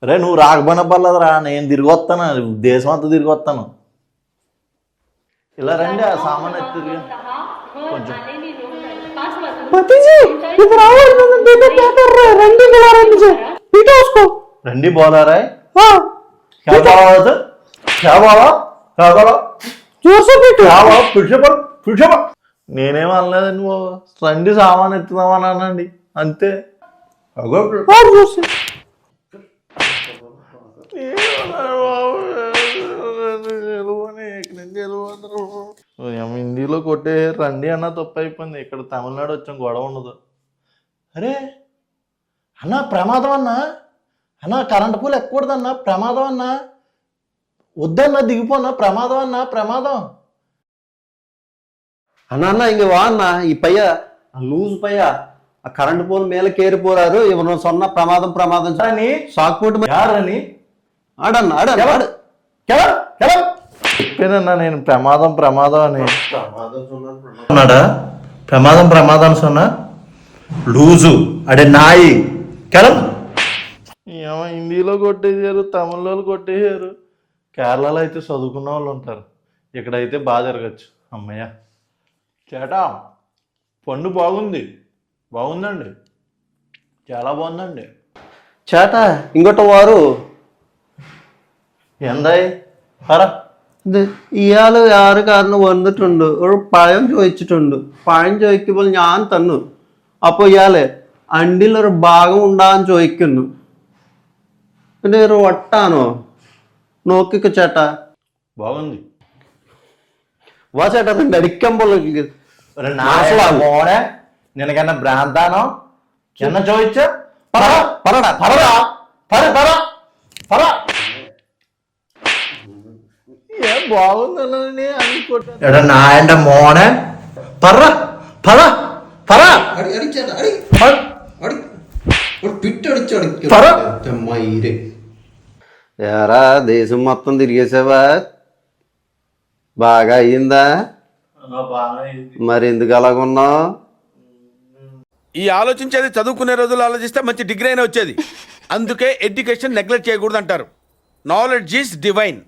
అరే నువ్వు రాకపోయినా పర్లేదురా, నేను తిరిగి వస్తాను, దేశం అంతా తిరిగి వస్తాను. ఇలా రండి, ఆ సామాన్ ఎత్తి తిరిగి కొంచెం. రండి బోలారా, నేనేం అనలేదండి బాబు, రండి సామాన్ ఎత్తుదామని అనండి అంతే. హిందీలో కొట్టే రండి అన్న తప్పు అయిపోయింది. ఇక్కడ తమిళనాడు వచ్చాం, గొడవ ఉండదు. అరే అన్న ప్రమాదం అన్నా, అన్న కరెంటు పూలు ఎక్కకూడదన్నా, ప్రమాదం అన్నా, వద్దన్నా దిగిపోన్నా, ప్రమాదం అన్నా, ప్రమాదం அண்ணா இங்க வாண்ணா பையா லூஸ் பையா கரண்ட் போல் மேல கேறி போறாரு இவன் சொன்ன பிரமாதம் பிரமாதம் అని షాక్ పోటు యారని ఆడన్న ఆడు చెప్పానన్నా నేను ప్రమాదం ప్రమాదం అని. అన్నాడా ప్రమాదం ప్రమాదం సొన్నా లూజు అడే నాయి కెలం. ఏమో హిందీలో కొట్టేసారు, తమిళలో కొట్టేసారు. కేరళలో అయితే చదువుకున్న వాళ్ళు ఉంటారు, ఇక్కడైతే బాగా జరగచ్చు. అమ్మయ్య చేటా పండు బాగుంది, బాగుందండి, చాలా బాగుందండి. ചേട്ടാ ഇങ്ങോട്ട് വാറു. എന്തായി പറ. ഇത് ഇയാള് ആറ് കാരണം വന്നിട്ടുണ്ട്, ഒരു പഴം ചോദിച്ചിട്ടുണ്ട്. പഴം ചോദിക്കുമ്പോൾ ഞാൻ തന്നു. അപ്പൊ ഇയാള് അണ്ടിലൊരു ഭാഗം ഉണ്ടാകാൻ ചോദിക്കുന്നു. പിന്നെ ഒരു വട്ടാണോ? നോക്കിക്കോ ചേട്ടാ. బాగుంది. വാ ചേട്ടാ, നിന്റെ അടിക്കുമ്പോൾ മോനെ നിനക്കെന്നെ ഭ്രാന്താണോ? എന്നെ ചോദിച്ച പറടാ പറടാ പറ പറ പറ. ఏం బాగుందని అనుకుంటా. ఎడా నాయంటే మోనే పర్ర పర పర ఏరా దేశం మొత్తం తిరిగేసావా? బాగా అయ్యిందా? మరి ఎందుకు అలాగున్నావు? ఈ ఆలోచించేది చదువుకునే రోజులు ఆలోచిస్తే మంచి డిగ్రీ అయినా వచ్చేది. అందుకే ఎడ్యుకేషన్ నెగ్లెక్ట్ చేయకూడదు అంటారు. Knowledge is divine.